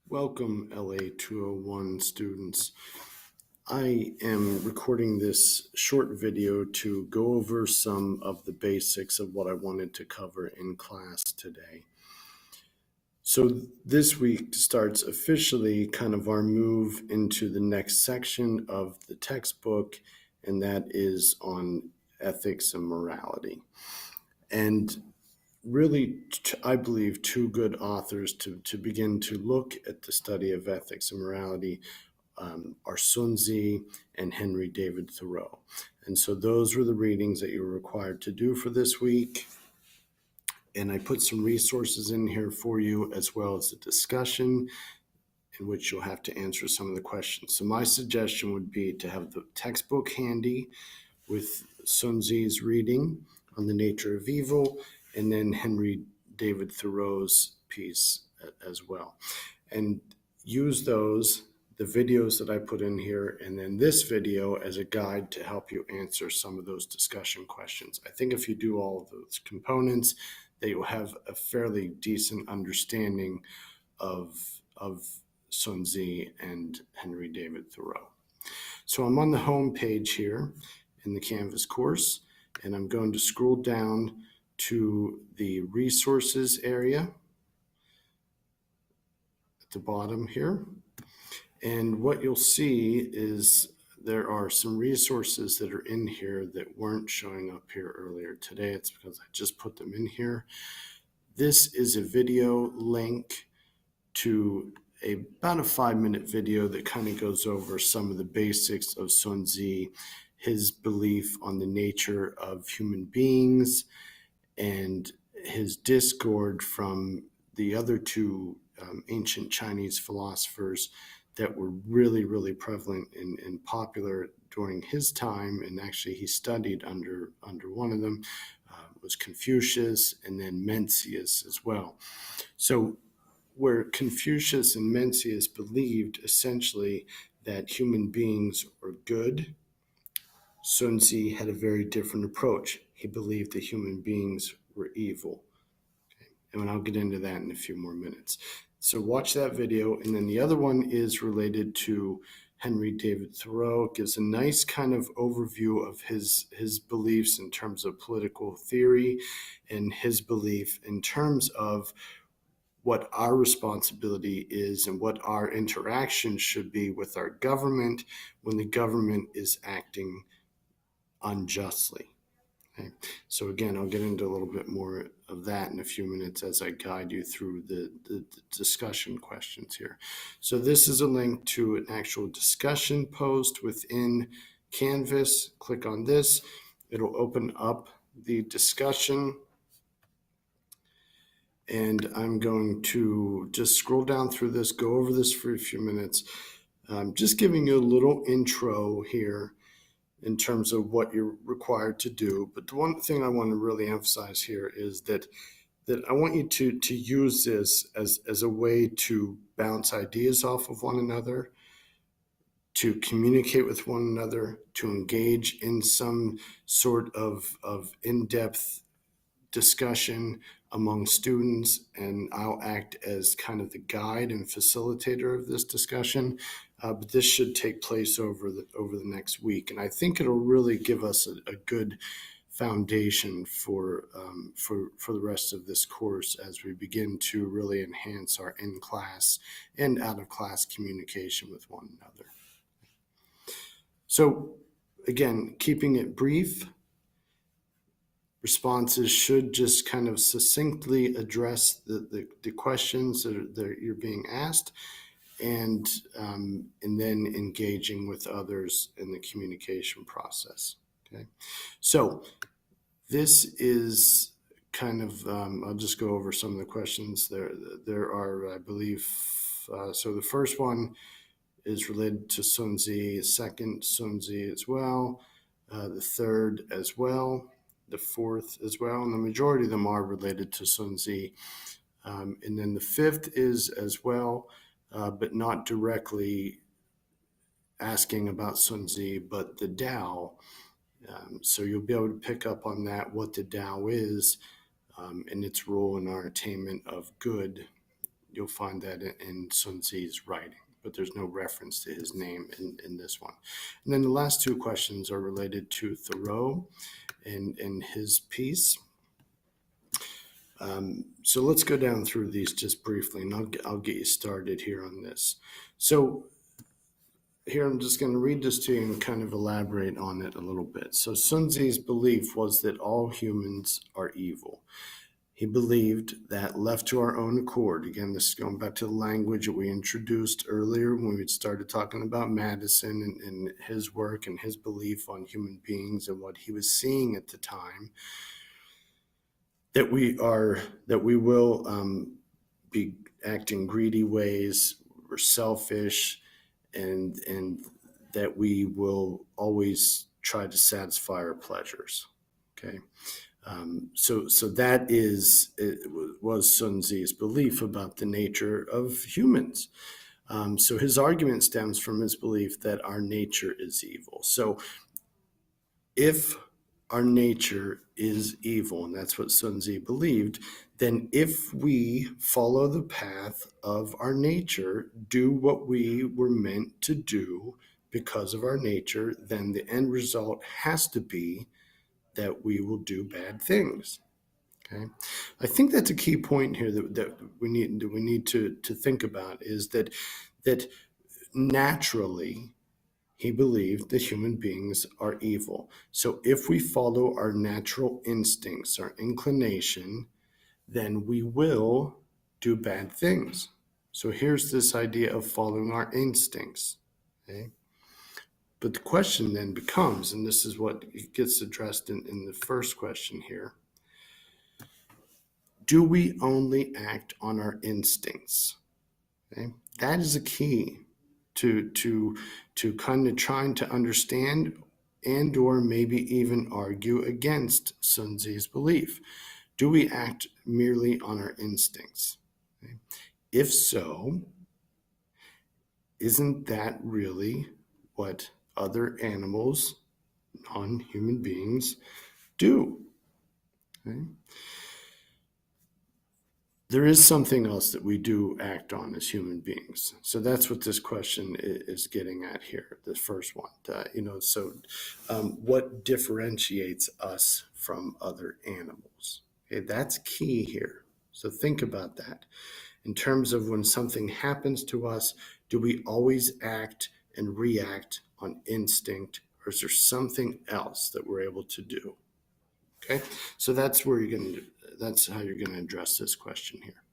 Welcome, LA201 students. I am recording this short video to go over some of the basics of what I wanted to cover in class today. So this week starts officially kind of our move into the next section of the textbook, and that is on ethics and morality. And really, I believe, two good authors to begin to look at the study of ethics and morality are Sun and Henry David Thoreau. And so those were the readings that you were required to do for this week. And I put some resources in here for you, as well as a discussion in which you'll have to answer some of the questions. So my suggestion would be to have the textbook handy with Sun Tzu's reading on the nature of evil, and then Henry David Thoreau's piece as well. And use those, the videos that I put in here, and then this video as a guide to help you answer some of those discussion questions. I think if you do all of those components, that you'll have a fairly decent understanding of Sun Tzu and Henry David Thoreau. So I'm on the home page here in the Canvas course, and I'm going to scroll down to the resources area at the bottom here. And what you'll see is there are some resources that are in here that weren't showing up here earlier today. It's because I just put them in here. This is a video link to about a 5-minute video that kind of goes over some of the basics of Sun Tzu, his belief on the nature of human beings, and his discord from the other two ancient Chinese philosophers that were really prevalent and popular during his time. And actually he studied under one of them, was Confucius, and then Mencius as well. So where Confucius and Mencius believed essentially that human beings were good, Sun Tzu had a very different approach. He believed that human beings were evil. Okay. And I'll get into that in a few more minutes. So watch that video. And then the other one is related to Henry David Thoreau. It gives a nice kind of overview of his beliefs in terms of political theory and his belief in terms of what our responsibility is and what our interaction should be with our government when the government is acting unjustly. Okay. So again, I'll get into a little bit more of that in a few minutes as I guide you through the discussion questions here. So this is a link to an actual discussion post within Canvas. Click on this. It'll open up the discussion. And I'm going to just scroll down through this, go over this for a few minutes, just giving you a little intro here in terms of what you're required to do. But the one thing I want to really emphasize here is that I want you to use this as a way to bounce ideas off of one another, to communicate with one another, to engage in some sort of in-depth discussion among students, and I'll act as kind of the guide and facilitator of this discussion. But this should take place over the next week, and I think it'll really give us a good foundation for the rest of this course as we begin to really enhance our in-class and out-of-class communication with one another. So again, keeping it brief, responses should just kind of succinctly address the questions that you're being asked, and then engaging with others in the communication process. Okay, so this is kind of, I'll just go over some of the questions. There are, I believe, so the first one is related to Sun Tzu, second Sun Tzu as well, the third as well, the fourth as well, and the majority of them are related to Sun Tzu. And then the fifth is as well, but not directly asking about Sun Tzu, but the Tao. So you'll be able to pick up on that, what the Tao is, and its role in our attainment of good, you'll find that in Sun Tzu's writing, but there's no reference to his name in this one. And then the last two questions are related to Thoreau and his piece. So let's go down through these just briefly, and I'll get you started here on this. So here I'm just going to read this to you and kind of elaborate on it a little bit. So Sun Tzu's belief was that all humans are evil. He believed that left to our own accord, again, this is going back to the language that we introduced earlier when we started talking about Madison and his work and his belief on human beings and what he was seeing at the time, that we will be acting greedy ways, we're selfish, and that we will always try to satisfy our pleasures. Okay. So that was Sun Tzu's belief about the nature of humans. So his argument stems from his belief that our nature is evil. So if our nature is evil, and that's what Sun Tzu believed, then if we follow the path of our nature, do what we were meant to do because of our nature, then the end result has to be that we will do bad things. Okay, I think that's a key point here that we need to think about, is that naturally he believed that human beings are evil. So if we follow our natural instincts, our inclination, then we will do bad things. So here's this idea of following our instincts. Okay. But the question then becomes, and this is what gets addressed in the first question here, do we only act on our instincts? Okay? That is a key to kind of trying to understand and or maybe even argue against Sun Tzu's belief. Do we act merely on our instincts? Okay? If so, isn't that really what other animals, non-human beings, do? Okay? There is something else that we do act on as human beings. So that's what this question is getting at here, the first one. What differentiates us from other animals? Okay, that's key here. So think about that. In terms of when something happens to us, do we always act and react on instinct, or is there something else that we're able to do? Okay, so that's how you're going to address this question here.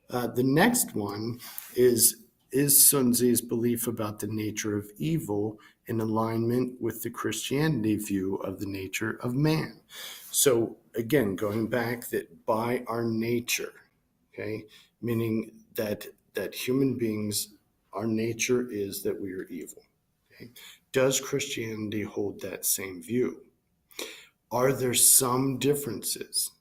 The next one is Sun Tzu's belief about the nature of evil in alignment with the Christianity view of the nature of man? So again, going back, that by our nature, okay, meaning that human beings, our nature is that we are evil. Okay? Does Christianity hold that same view? Are there some differences?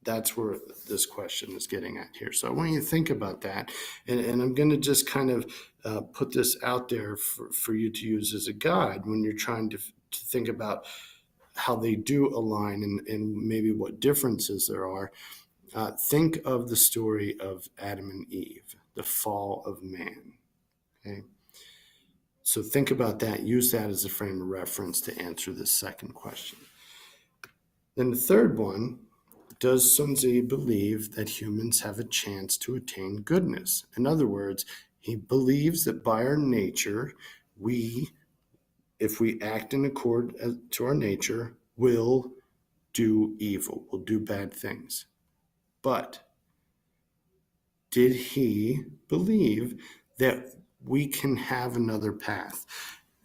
That's where this question is getting at here. So I want you to think about that. And I'm going to just kind of put this out there for you to use as a guide when you're trying to think about how they do align and maybe what differences there are. Think of the story of Adam and Eve, the fall of man. Okay. So think about that. Use that as a frame of reference to answer this second question. Then the third one, does Sun Tzu believe that humans have a chance to attain goodness? In other words, he believes that by our nature, if we act in accord to our nature, will do evil, will do bad things. But did he believe that we can have another path?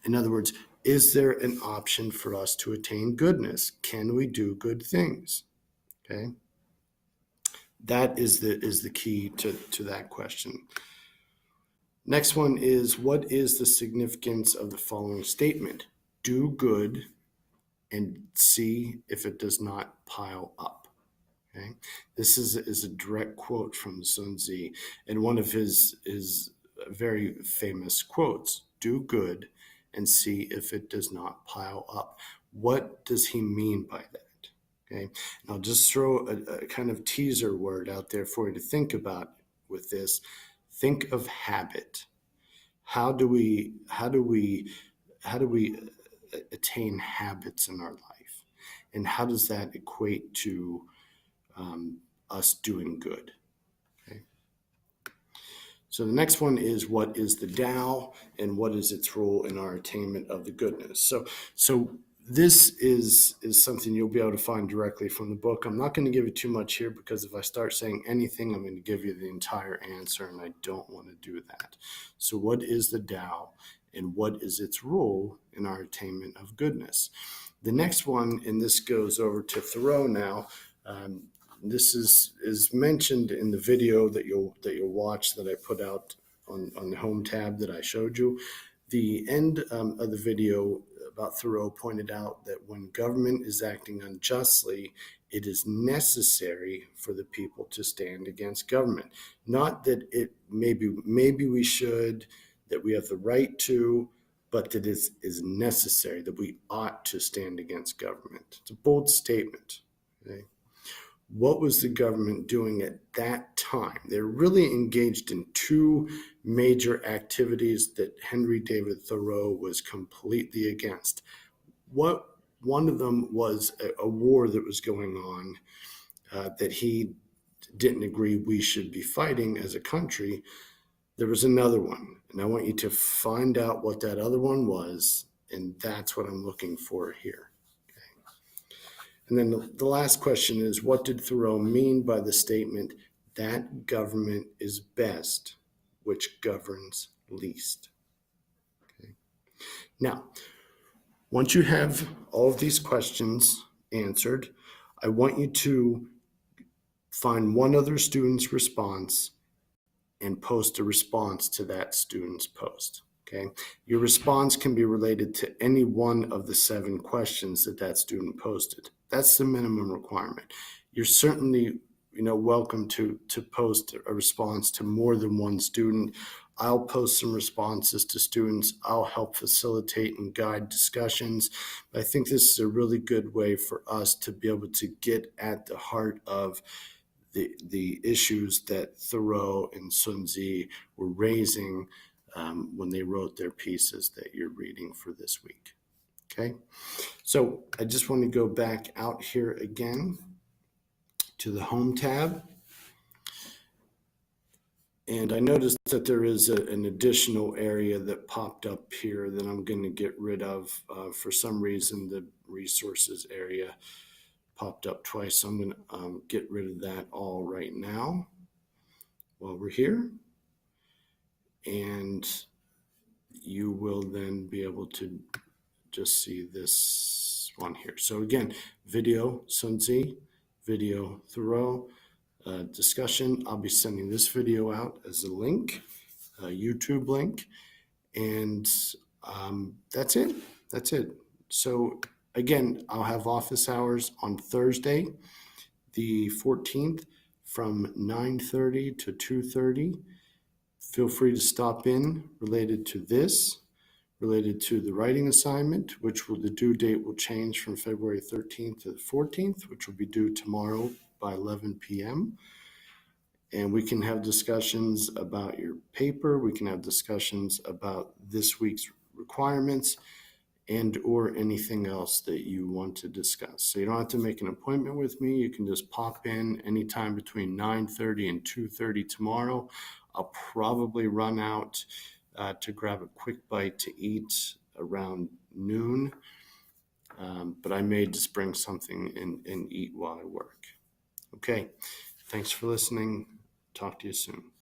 In other words, is there an option for us to attain goodness? Can we do good things? Okay. That is the key to that question. Next one is, what is the significance of the following statement? Do good and see if it does not pile up. Okay, this is a direct quote from Sun Tzu, and one of his very famous quotes: "Do good and see if it does not pile up." What does he mean by that? Okay, and I'll just throw a kind of teaser word out there for you to think about with this. Think of habit. How do we attain habits in our life, and how does that equate to us doing good? Okay. So the next one is, what is the Tao and what is its role in our attainment of the goodness? So this is something you'll be able to find directly from the book. I'm not going to give you too much here, because if I start saying anything, I'm going to give you the entire answer, and I don't want to do that. So what is the Tao and what is its role in our attainment of goodness? The next one, and this goes over to Thoreau now. This is mentioned in the video that you'll watch that I put out on the home tab that I showed you. The end of the video about Thoreau pointed out that when government is acting unjustly, it is necessary for the people to stand against government. Not that it maybe we should, that we have the right to, but that it is necessary, that we ought to stand against government. It's a bold statement. Okay? What was the government doing at that time? They're really engaged in two major activities that Henry David Thoreau was completely against. One of them was a war that was going on that he didn't agree we should be fighting as a country. There was another one, and I want you to find out what that other one was, and that's what I'm looking for here. And then the last question is, what did Thoreau mean by the statement, that government is best which governs least? Okay. Now, once you have all of these questions answered, I want you to find one other student's response and post a response to that student's post. Okay. Your response can be related to any one of the 7 questions that student posted. That's the minimum requirement. You're certainly, welcome to post a response to more than one student. I'll post some responses to students. I'll help facilitate and guide discussions. But I think this is a really good way for us to be able to get at the heart of the issues that Thoreau and Hsun were raising when they wrote their pieces that you're reading for this week. Okay, so I just want to go back out here again to the home tab. And I noticed that there is an additional area that popped up here that I'm going to get rid of. For some reason, the resources area popped up twice, so I'm going to get rid of that all right now while we're here. And you will then be able to just see this one here. So again, video Hsun, video Thoreau, discussion. I'll be sending this video out as a link, a YouTube link, and that's it. That's it. So again, I'll have office hours on Thursday, the 14th, from 9:30 to 2:30. Feel free to stop in related to this, related to the writing assignment, the due date will change from February 13th to the 14th, which will be due tomorrow by 11 p.m. And we can have discussions about your paper. We can have discussions about this week's requirements and or anything else that you want to discuss. So you don't have to make an appointment with me. You can just pop in anytime between 9:30 and 2:30 tomorrow. I'll probably run out to grab a quick bite to eat around noon, but I may just bring something and eat while I work. Okay, thanks for listening. Talk to you soon.